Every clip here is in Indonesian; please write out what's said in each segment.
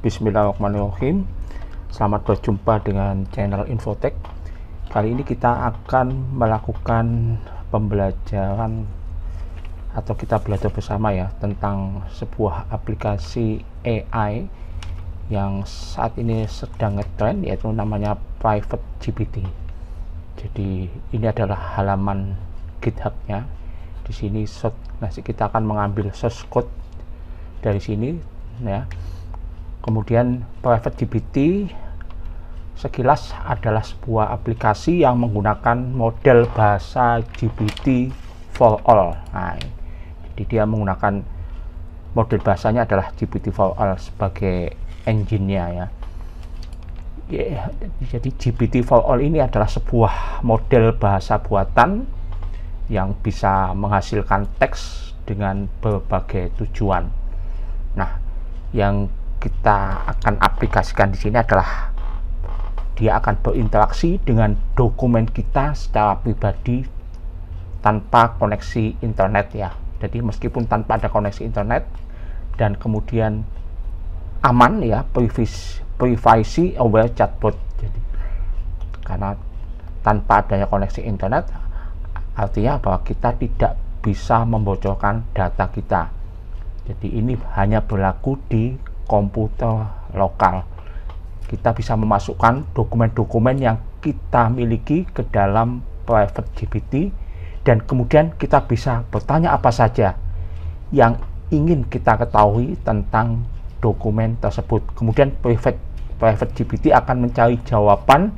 Bismillahirrahmanirrahim. Selamat berjumpa dengan channel Infotech. Kali ini kita akan melakukan pembelajaran atau kita belajar bersama ya tentang sebuah aplikasi AI yang saat ini sedang ngetrend, yaitu namanya Private GPT. Jadi ini adalah halaman GitHub-nya. Di sini kita akan mengambil source code dari sini ya. Kemudian Private GPT sekilas adalah sebuah aplikasi yang menggunakan model bahasa GPT for all. Nah, jadi dia menggunakan model bahasanya adalah GPT for all sebagai engine-nya ya. Jadi GPT for all ini adalah sebuah model bahasa buatan yang bisa menghasilkan teks dengan berbagai tujuan. Nah, yang kita akan aplikasikan di sini adalah dia akan berinteraksi dengan dokumen kita secara pribadi tanpa koneksi internet ya. Jadi meskipun tanpa ada koneksi internet dan kemudian aman ya, privacy aware chatbot. Jadi karena tanpa adanya koneksi internet artinya bahwa kita tidak bisa membocorkan data kita. Jadi ini hanya berlaku di komputer lokal. Kita bisa memasukkan dokumen-dokumen yang kita miliki ke dalam Private GPT dan kemudian kita bisa bertanya apa saja yang ingin kita ketahui tentang dokumen tersebut. Kemudian Private GPT akan mencari jawaban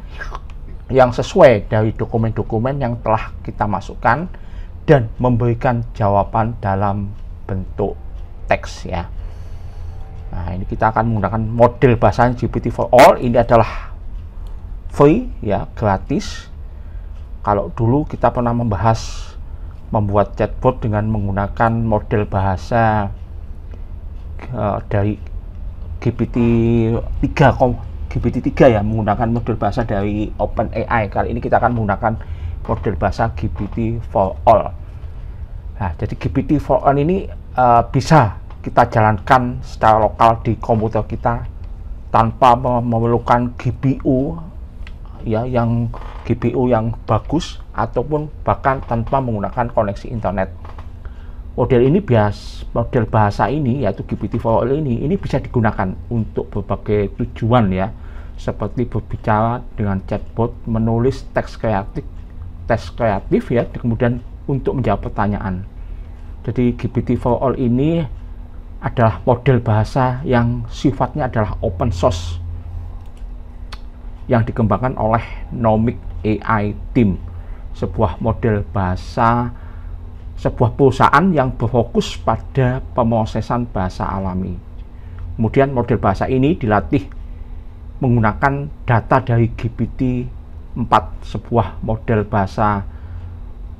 yang sesuai dari dokumen-dokumen yang telah kita masukkan dan memberikan jawaban dalam bentuk teks ya. Nah, ini kita akan menggunakan model bahasa GPT for all. Ini adalah free ya, gratis. Kalau dulu kita pernah membahas membuat chatbot dengan menggunakan model bahasa dari GPT-3 ya, menggunakan model bahasa dari OpenAI. Kali ini kita akan menggunakan model bahasa GPT for all. Nah, jadi GPT for all ini bisa kita jalankan secara lokal di komputer kita tanpa memerlukan GPU ya, yang GPU yang bagus ataupun bahkan tanpa menggunakan koneksi internet. Model bahasa ini yaitu GPT-4o ini bisa digunakan untuk berbagai tujuan ya, seperti berbicara dengan chatbot, menulis teks kreatif ya, kemudian untuk menjawab pertanyaan. Jadi GPT-4o ini adalah model bahasa yang sifatnya adalah open source yang dikembangkan oleh Nomic AI Team, sebuah perusahaan yang berfokus pada pemrosesan bahasa alami. Kemudian model bahasa ini dilatih menggunakan data dari GPT-4, sebuah model bahasa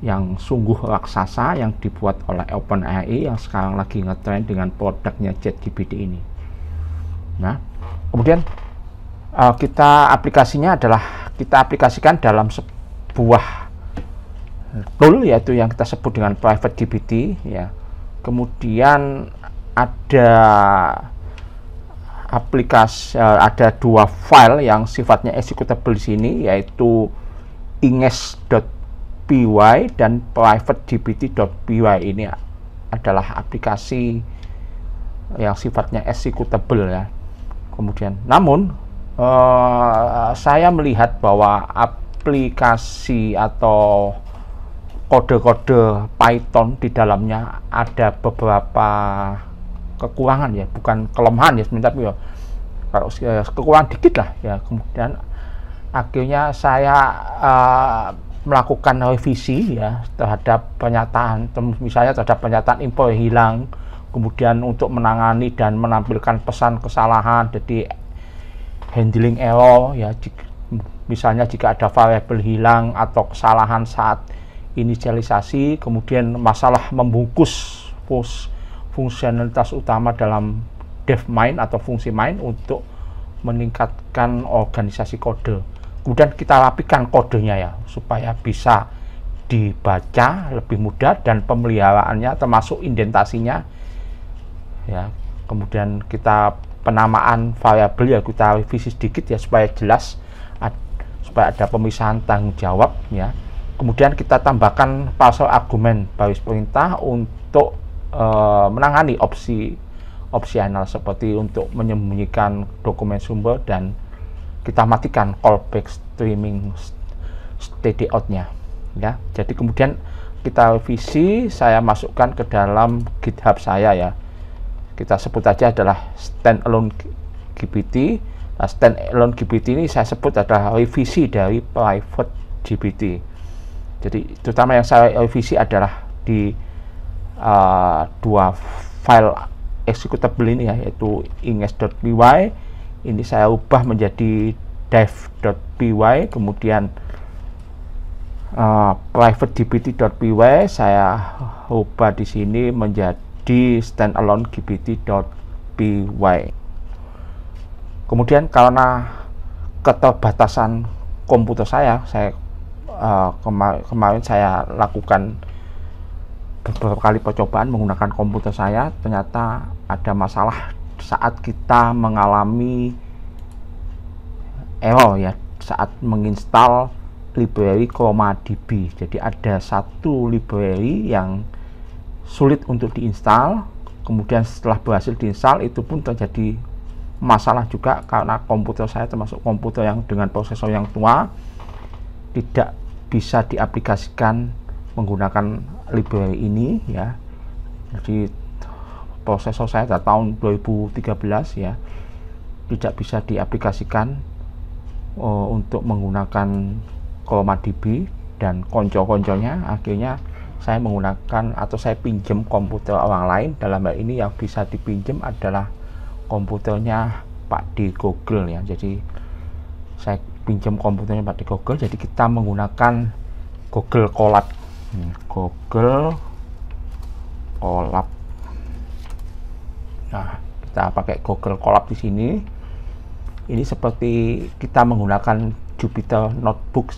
yang sungguh raksasa yang dibuat oleh OpenAI yang sekarang lagi ngetrend dengan produknya ChatGPT ini. Nah, kemudian kita aplikasikan dalam sebuah tool yaitu yang kita sebut dengan Private GPT ya. Kemudian ada dua file yang sifatnya executable di sini, yaitu inges.py dan privategpt.py. Ini adalah aplikasi yang sifatnya executable ya. Kemudian namun saya melihat bahwa aplikasi atau kode-kode Python di dalamnya ada beberapa kekurangan ya, bukan kelemahan ya sebenarnya, tapi ya kalau kekurangan dikit lah ya. Kemudian akhirnya saya melakukan revisi ya terhadap pernyataan, misalnya terhadap pernyataan info hilang, kemudian untuk menangani dan menampilkan pesan kesalahan, jadi handling error ya, misalnya jika ada variabel hilang atau kesalahan saat inisialisasi, kemudian masalah membungkus fungsionalitas utama dalam dev main atau fungsi main untuk meningkatkan organisasi kode. Kemudian kita rapikan kodenya ya, supaya bisa dibaca lebih mudah dan pemeliharaannya termasuk indentasinya ya. Kemudian kita penamaan variabel ya kita revisi sedikit ya supaya jelas, supaya ada pemisahan tanggung jawab ya. Kemudian kita tambahkan parser argumen baris perintah untuk menangani opsi opsional seperti untuk menyembunyikan dokumen sumber, dan kita matikan callback streaming std out-nya ya. Jadi kemudian kita revisi, saya masukkan ke dalam GitHub saya ya. Kita sebut aja adalah standalone GPT. Nah, standalone GPT ini saya sebut adalah revisi dari private GPT. Jadi terutama yang saya revisi adalah di dua file executable ini ya, yaitu inges.py. Ini saya ubah menjadi dev.py, kemudian privategpt.py saya ubah di sini menjadi standalone gpt.py. Kemudian karena keterbatasan komputer saya kemarin saya lakukan beberapa kali percobaan menggunakan komputer saya, ternyata ada masalah saat kita mengalami error ya saat menginstal library ChromaDB. Jadi ada satu library yang sulit untuk diinstal, kemudian setelah berhasil diinstal itu pun terjadi masalah juga karena komputer saya termasuk komputer yang dengan prosesor yang tua, tidak bisa diaplikasikan menggunakan library ini ya. Jadi prosesor saya dari tahun 2013 ya, tidak bisa diaplikasikan untuk menggunakan ChromaDB dan konco-konconya. Akhirnya saya menggunakan atau saya pinjam komputer orang lain. Dalam hal ini yang bisa dipinjam adalah komputernya Pak D Google ya. Jadi saya pinjam komputernya Pak D Google. Jadi kita menggunakan Google Colab. Google Colab. Nah, kita pakai Google Colab di sini. Ini seperti kita menggunakan Jupyter Notebook.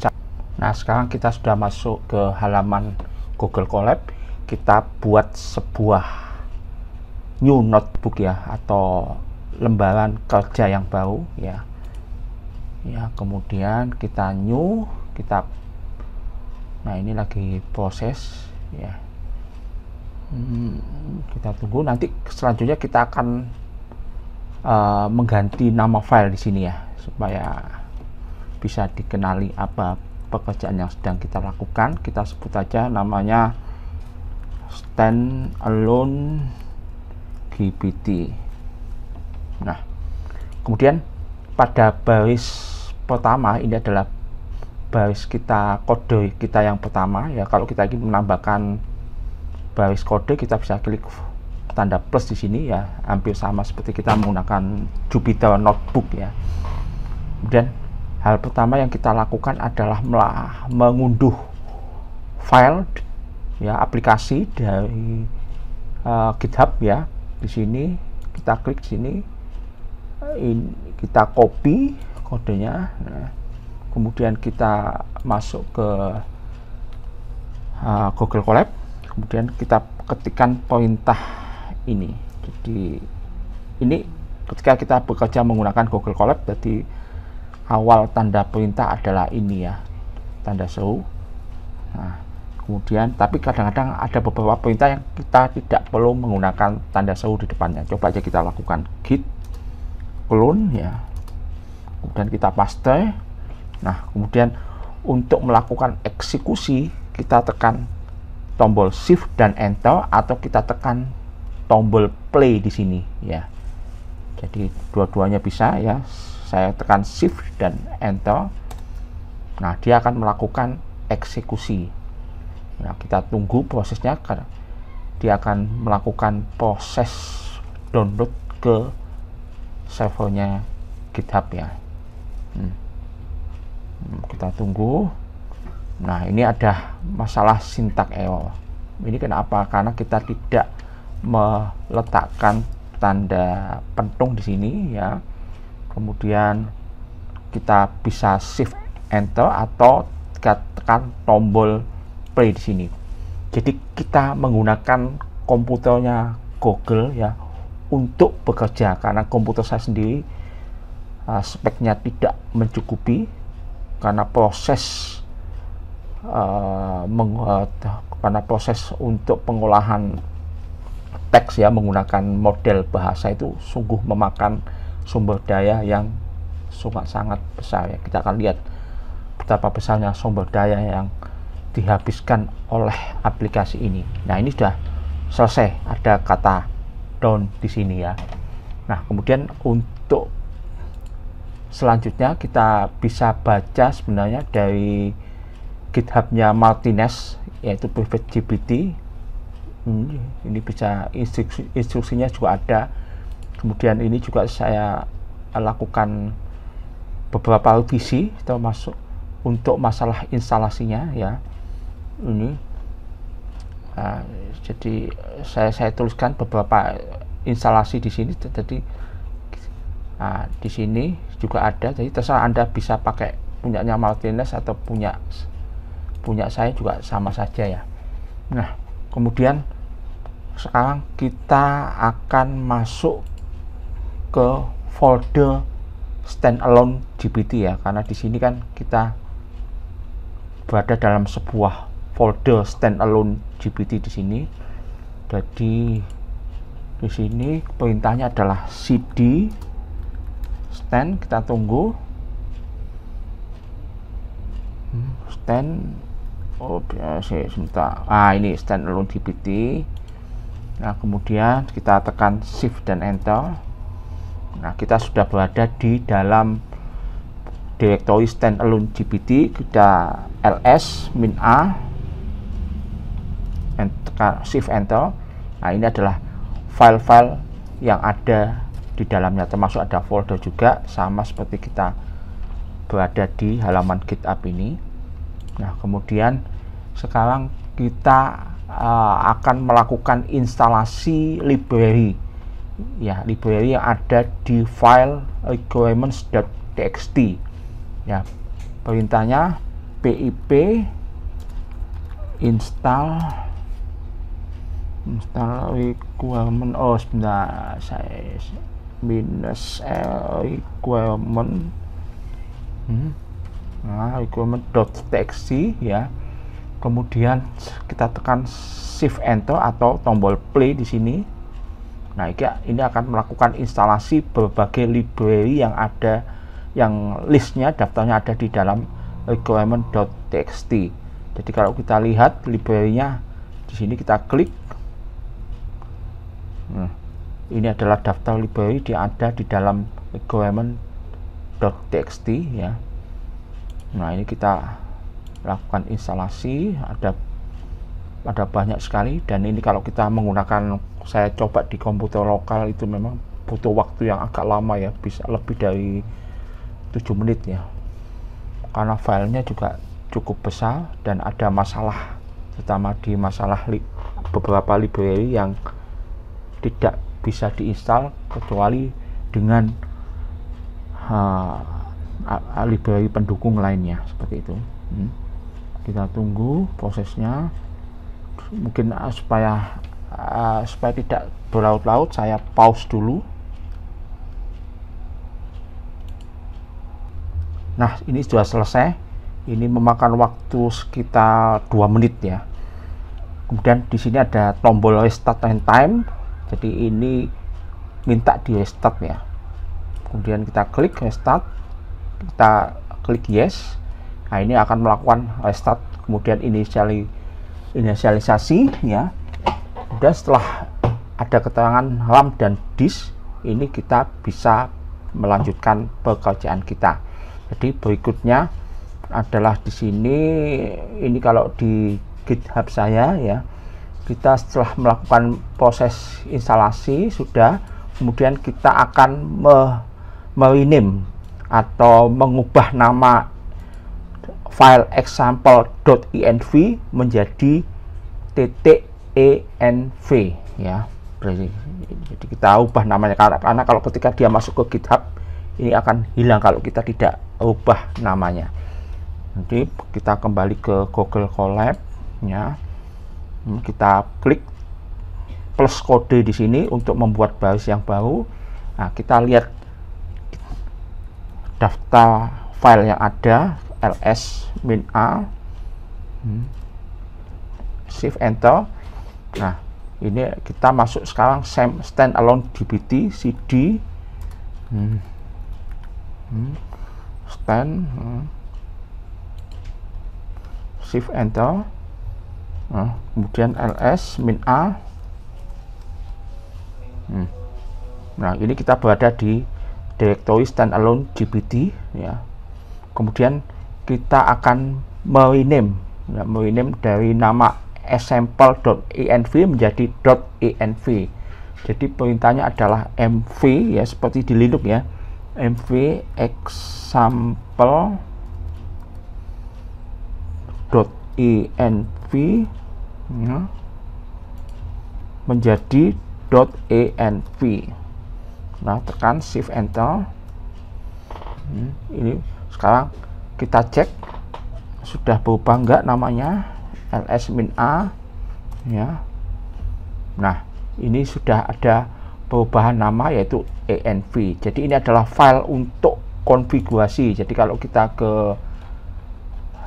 Nah, sekarang kita sudah masuk ke halaman Google Colab. Kita buat sebuah new notebook ya, atau lembaran kerja yang baru ya. Ya, kemudian kita new, nah ini lagi proses ya. Kita tunggu, nanti selanjutnya kita akan mengganti nama file di sini ya, supaya bisa dikenali apa pekerjaan yang sedang kita lakukan. Kita sebut aja namanya standalone GPT. Nah, kemudian pada baris pertama ini adalah baris kita, kode kita yang pertama ya. Kalau kita ingin menambahkan baris kode, kita bisa klik tanda plus di sini ya, hampir sama seperti kita menggunakan Jupyter Notebook ya. Kemudian hal pertama yang kita lakukan adalah mengunduh file ya, aplikasi dari GitHub ya. Di sini kita klik sini, kita copy kodenya, nah, kemudian kita masuk ke Google Colab, kemudian kita ketikkan perintah ini. Jadi ini ketika kita bekerja menggunakan Google Colab, jadi awal tanda perintah adalah ini ya, tanda seru. Nah, kemudian tapi kadang-kadang ada beberapa perintah yang kita tidak perlu menggunakan tanda seru di depannya. Coba aja kita lakukan git clone ya, kemudian kita paste. Nah, kemudian untuk melakukan eksekusi kita tekan tombol shift dan enter, atau kita tekan tombol play di sini ya. Jadi dua-duanya bisa ya. Saya tekan shift dan enter. Nah, dia akan melakukan eksekusi. Nah, kita tunggu prosesnya, karena dia akan melakukan proses download ke servernya GitHub ya. Kita tunggu. Nah, ini ada masalah sintak error. Ini kenapa? Karena kita tidak meletakkan tanda pentung di sini ya. Kemudian kita bisa shift enter atau kita tekan tombol play di sini. Jadi kita menggunakan komputernya Google ya untuk bekerja, karena komputer saya sendiri speknya tidak mencukupi, karena proses untuk pengolahan teks ya menggunakan model bahasa itu sungguh memakan sumber daya yang sangat besar ya. Kita akan lihat betapa besarnya sumber daya yang dihabiskan oleh aplikasi ini. Nah, ini sudah selesai, ada kata down di sini ya. Nah, kemudian untuk selanjutnya kita bisa baca sebenarnya dari GitHub-nya Martinez, yaitu PrivateGPT. Ini bisa instruksinya juga ada. Kemudian ini juga saya lakukan beberapa revisi termasuk untuk masalah instalasinya ya. Ini jadi saya tuliskan beberapa instalasi di sini. Jadi di sini juga ada. Jadi terserah Anda bisa pakai punyanya Martinez atau punya saya juga sama saja ya. Nah, kemudian sekarang kita akan masuk ke folder standalone GPT ya, karena di sini kan kita berada dalam sebuah folder standalone GPT di sini. Jadi di sini perintahnya adalah cd stand, kita tunggu stand. Sebentar. Ini standalone GPT. Nah, kemudian kita tekan shift dan enter. Nah, kita sudah berada di dalam directory standalone GPT. Kita ls -a tekan shift enter. Nah, ini adalah file-file yang ada di dalamnya, termasuk ada folder juga, sama seperti kita berada di halaman GitHub ini. Nah, kemudian sekarang kita akan melakukan instalasi library ya, library yang ada di file requirements.txt ya. Perintahnya pip install requirement. Sebentar, saya -l requirement requirement.txt ya. Kemudian kita tekan shift enter atau tombol play di sini. Nah, ini akan melakukan instalasi berbagai library yang ada, yang listnya, daftarnya ada di dalam requirement.txt. Jadi kalau kita lihat library-nya di sini, kita klik. Nah, ini adalah daftar library yang ada di dalam requirement.txt ya. Nah, ini kita lakukan instalasi, ada banyak sekali, dan ini kalau kita menggunakan, saya coba di komputer lokal itu memang butuh waktu yang agak lama ya, bisa lebih dari 7 menit ya, karena filenya juga cukup besar dan ada masalah, terutama di masalah beberapa library yang tidak bisa diinstal kecuali dengan library pendukung lainnya seperti itu. Kita tunggu prosesnya. Mungkin supaya tidak berlarut-larut, saya pause dulu. Nah, ini sudah selesai. Ini memakan waktu sekitar 2 menit ya. Kemudian di sini ada tombol restart and time. Jadi ini minta di restart ya. Kemudian kita klik restart, kita klik yes. Nah, ini akan melakukan restart, kemudian inisialisasi ya. Dan setelah ada keterangan RAM dan disk, ini kita bisa melanjutkan pekerjaan kita. Jadi berikutnya adalah di sini, ini kalau di GitHub saya ya, kita setelah melakukan proses instalasi sudah, kemudian kita akan merename atau mengubah nama file example.env menjadi .env ya. Jadi kita ubah namanya, karena kalau ketika dia masuk ke GitHub ini akan hilang kalau kita tidak ubah namanya. Nanti kita kembali ke Google Colab ya. Kita klik plus kode di sini untuk membuat BIOS yang baru. Nah, kita lihat daftar file yang ada, ls-a, shift enter. Nah, ini kita masuk sekarang standalone GPT cd shift enter. Nah, kemudian ls-a. Nah, ini kita berada di directory standalone GPT ya. Kemudian kita akan rename dari nama example.env menjadi .env. Jadi perintahnya adalah mv ya, seperti di Linux ya, mv example.env ya, menjadi .env. Nah, tekan shift enter. Ini sekarang kita cek sudah berubah enggak namanya, ls-a ya. Nah, ini sudah ada perubahan nama yaitu env. Jadi ini adalah file untuk konfigurasi. Jadi kalau kita ke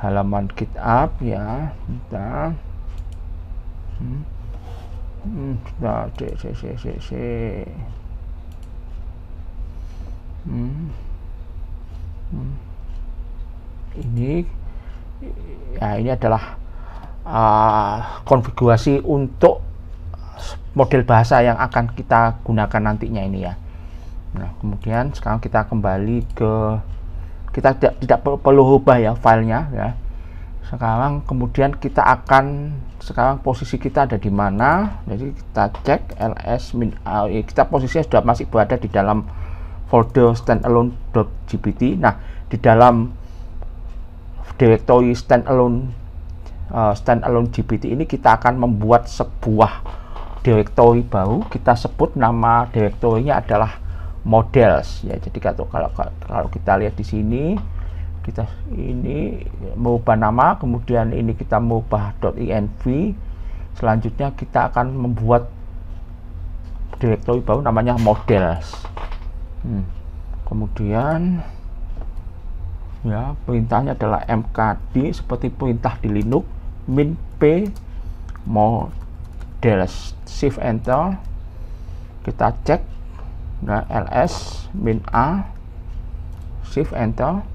halaman GitHub ya, kita ini ya, ini adalah konfigurasi untuk model bahasa yang akan kita gunakan nantinya ini ya. Nah, kemudian sekarang kita kembali ke, kita tidak perlu ubah ya filenya ya. Sekarang kemudian kita akan, sekarang posisi kita ada di mana. Jadi kita cek ls-a, kita posisinya sudah masih berada di dalam folder standalone.gpt. Nah, di dalam directory standalone GPT ini kita akan membuat sebuah directory baru. Kita sebut nama directory-nya adalah models ya. Jadi kalau kita lihat di sini, kita ini mengubah nama, kemudian ini kita mengubah .env. Selanjutnya kita akan membuat directory baru namanya models. Kemudian ya, perintahnya adalah mkd seperti perintah di Linux, min p models, shift enter. Kita cek. Nah, ls-a, shift enter.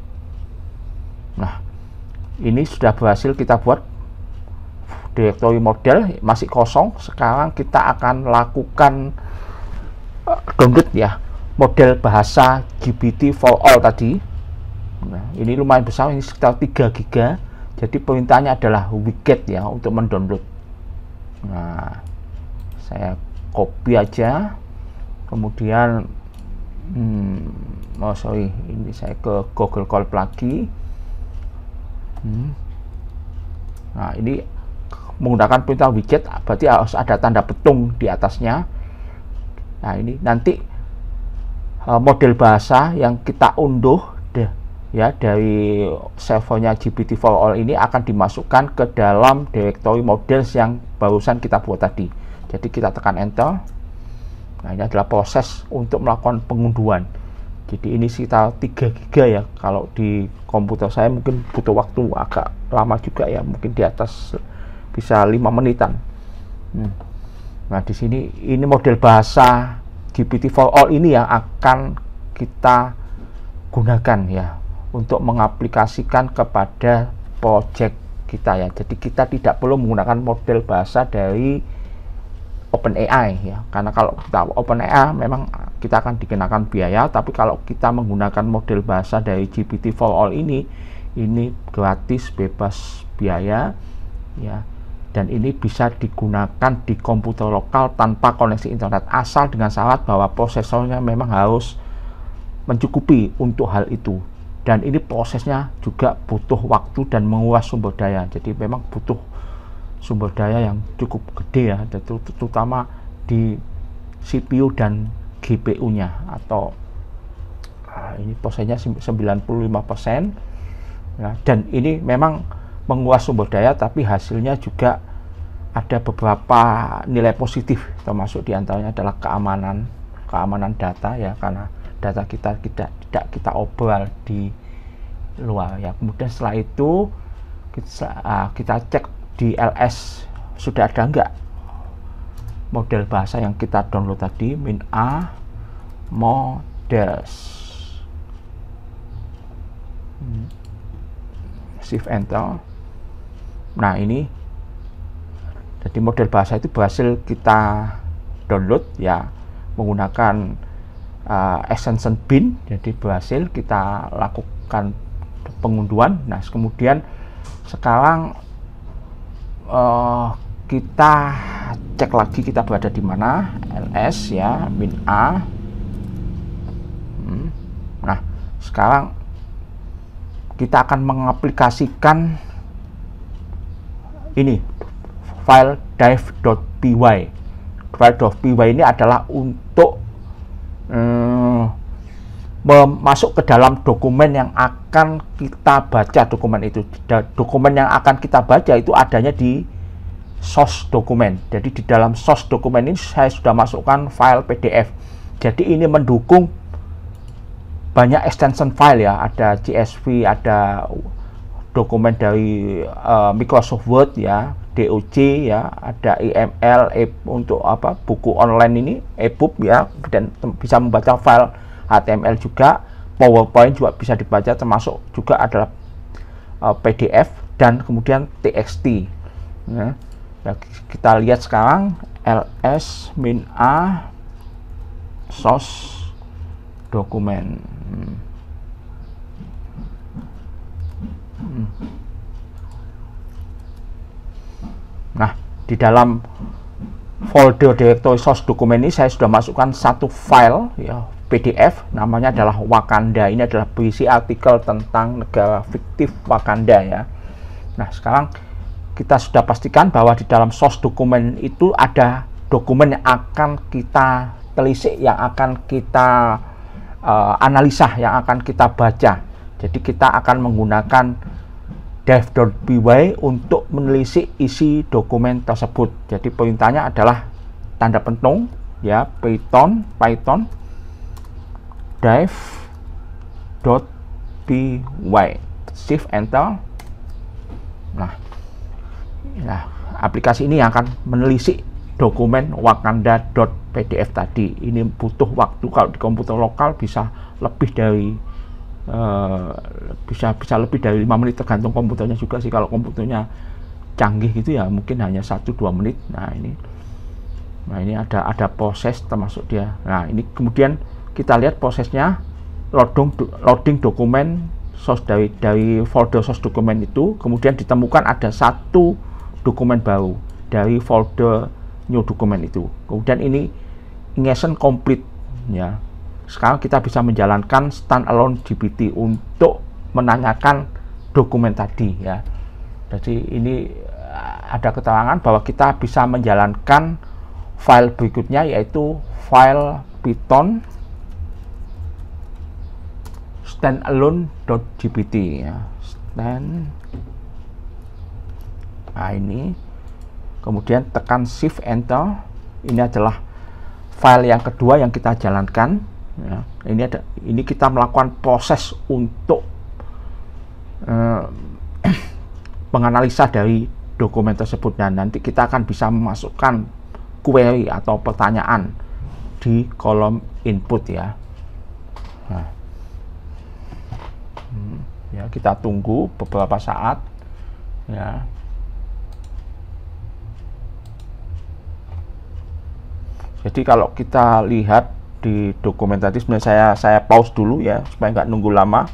Nah, ini sudah berhasil kita buat directory model, masih kosong. Sekarang kita akan lakukan download ya, model bahasa GPT-4All tadi. Nah, ini lumayan besar, ini sekitar 3 GB. Jadi perintahnya adalah wget ya untuk mendownload. Nah, saya copy aja. Kemudian ini saya ke Google Colab lagi. Nah, ini menggunakan perintah widget, berarti harus ada tanda petung di atasnya. Nah, ini nanti model bahasa yang kita unduh ya dari servernya GPT-4All ini akan dimasukkan ke dalam directory models yang barusan kita buat tadi. Jadi kita tekan enter. Nah, ini adalah proses untuk melakukan pengunduhan. Jadi ini sekitar 3 GB ya. Kalau di komputer saya mungkin butuh waktu agak lama juga ya, mungkin di atas bisa 5 menitan. Nah, di sini ini model bahasa GPT-4All ini yang akan kita gunakan ya untuk mengaplikasikan kepada project kita ya. Jadi kita tidak perlu menggunakan model bahasa dari OpenAI ya, karena kalau kita OpenAI memang kita akan dikenakan biaya, tapi kalau kita menggunakan model bahasa dari GPT-4All ini gratis, bebas biaya ya, dan ini bisa digunakan di komputer lokal tanpa koneksi internet, asal dengan syarat bahwa prosesornya memang harus mencukupi untuk hal itu. Dan ini prosesnya juga butuh waktu dan menguras sumber daya, jadi memang butuh sumber daya yang cukup gede ya, terutama di CPU dan GPU-nya, atau ini prosesnya 95% ya, dan ini memang menguras sumber daya, tapi hasilnya juga ada beberapa nilai positif, termasuk diantaranya adalah keamanan data ya, karena data kita tidak kita obral di luar ya. Kemudian setelah itu kita cek di LS sudah ada enggak model bahasa yang kita download tadi, -a models. Shift enter. Nah, ini jadi model bahasa itu berhasil kita download ya menggunakan extension bin. Jadi berhasil kita lakukan pengunduhan. Nah, kemudian sekarang kita cek lagi kita berada di mana, ls ya, -a. Nah, sekarang kita akan mengaplikasikan ini file dive.py. File.py ini adalah untuk masuk ke dalam dokumen yang akan kita baca. Dokumen itu, dokumen yang akan kita baca itu adanya di source dokumen. Jadi di dalam source dokumen ini saya sudah masukkan file PDF. Jadi ini mendukung banyak extension file ya, ada CSV, ada dokumen dari Microsoft Word ya, DOC ya, ada IML untuk apa, buku online ini, e-book ya, dan bisa membaca file HTML juga, PowerPoint juga bisa dibaca, termasuk juga adalah PDF dan kemudian TXT ya. Nah, kita lihat sekarang ls -a source dokumen. Nah, di dalam folder directory source dokumen ini saya sudah masukkan satu file ya, PDF, namanya adalah Wakanda. Ini adalah berisi artikel tentang negara fiktif Wakanda ya. Nah, sekarang kita sudah pastikan bahwa di dalam source dokumen itu ada dokumen yang akan kita telisik, yang akan kita analisa, yang akan kita baca. Jadi kita akan menggunakan dive.py untuk menelisik isi dokumen tersebut. Jadi perintahnya adalah tanda pentung ya, Python dive.py, shift enter. Nah, aplikasi ini yang akan menelisik dokumen wakanda.pdf tadi. Ini butuh waktu, kalau di komputer lokal bisa lebih dari bisa lebih dari 5 menit, tergantung komputernya juga sih. Kalau komputernya canggih gitu ya mungkin hanya 1-2 menit. Nah, ini ada proses termasuk dia. Nah, ini kemudian kita lihat prosesnya loading dokumen source dari folder source dokumen itu. Kemudian ditemukan ada satu dokumen baru dari folder new dokumen itu. Kemudian ini ingestion complete ya. Sekarang kita bisa menjalankan standalone GPT untuk menanyakan dokumen tadi ya. Jadi ini ada keterangan bahwa kita bisa menjalankan file berikutnya, yaitu file Python standalone.gpt ya. Nah, ini kemudian tekan shift enter. Ini adalah file yang kedua yang kita jalankan ya. Ini kita melakukan proses untuk menganalisa dari dokumen tersebut, dan nanti kita akan bisa memasukkan query atau pertanyaan di kolom input ya. Nah, ya, kita tunggu beberapa saat ya. Jadi kalau kita lihat di dokumen tadi, sebenarnya saya pause dulu ya supaya nggak nunggu lama.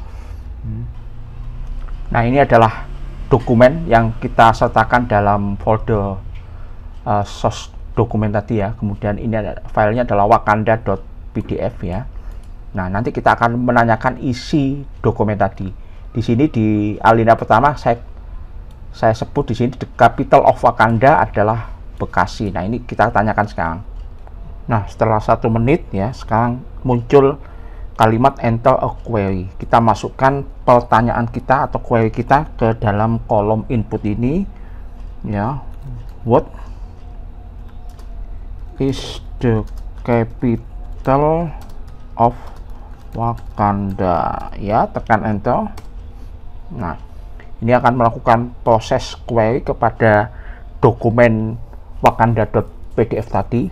Nah, ini adalah dokumen yang kita sertakan dalam folder source dokumen tadi ya. Kemudian ini filenya adalah wakanda.pdf ya. Nah, nanti kita akan menanyakan isi dokumen tadi. Di sini di alinea pertama saya sebut di sini the capital of Wakanda adalah Bekasi. Nah, ini kita tanyakan sekarang. Nah, setelah 1 menit ya, sekarang muncul kalimat enter a query. Kita masukkan pertanyaan kita atau query kita ke dalam kolom input ini ya. What is the capital of Wakanda ya, tekan enter. Nah, ini akan melakukan proses query kepada dokumen wakanda.pdf tadi.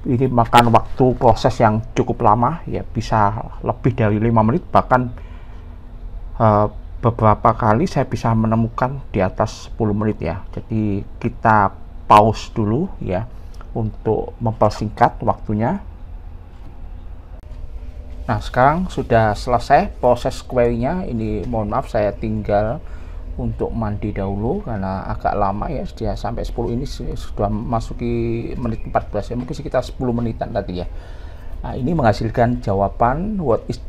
Ini makan waktu proses yang cukup lama ya, bisa lebih dari 5 menit, bahkan beberapa kali saya bisa menemukan di atas 10 menit ya. Jadi kita pause dulu ya untuk mempersingkat waktunya. Nah, sekarang sudah selesai proses query-nya. Ini mohon maaf, saya tinggal untuk mandi dahulu karena agak lama ya, sudah sampai 10, ini sudah masuki menit 14 ya, mungkin sekitar 10 menitan tadi ya. Nah, ini menghasilkan jawaban what is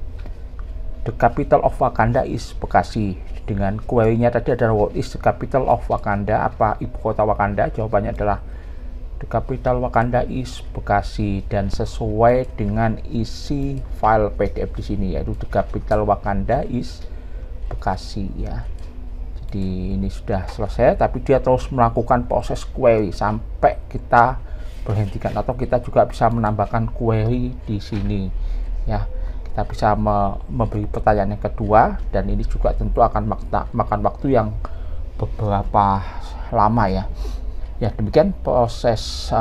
the capital of Wakanda is Bekasi. Dengan query-nya tadi adalah what is the capital of Wakanda, apa ibu kota Wakanda, jawabannya adalah the capital Wakanda is Bekasi, dan sesuai dengan isi file PDF di sini, yaitu the capital Wakanda is Bekasi ya. Jadi ini sudah selesai, tapi dia terus melakukan proses query sampai kita berhentikan, atau kita juga bisa menambahkan query di sini ya. Kita bisa memberi pertanyaan yang kedua, dan ini juga tentu akan makan waktu yang beberapa lama ya. Ya, demikian proses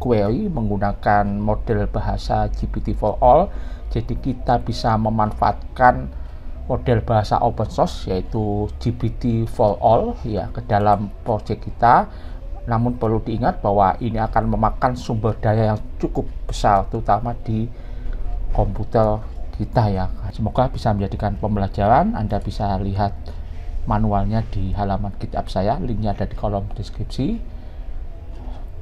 query menggunakan model bahasa GPT-4All. Jadi kita bisa memanfaatkan model bahasa open source yaitu GPT-4All ya ke dalam project kita. Namun perlu diingat bahwa ini akan memakan sumber daya yang cukup besar, terutama di komputer kita ya. Semoga bisa menjadikan pembelajaran. Anda bisa lihat manualnya di halaman GitHub saya, linknya ada di kolom deskripsi.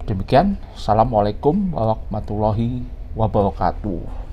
Demikian, assalamualaikum warahmatullahi wabarakatuh.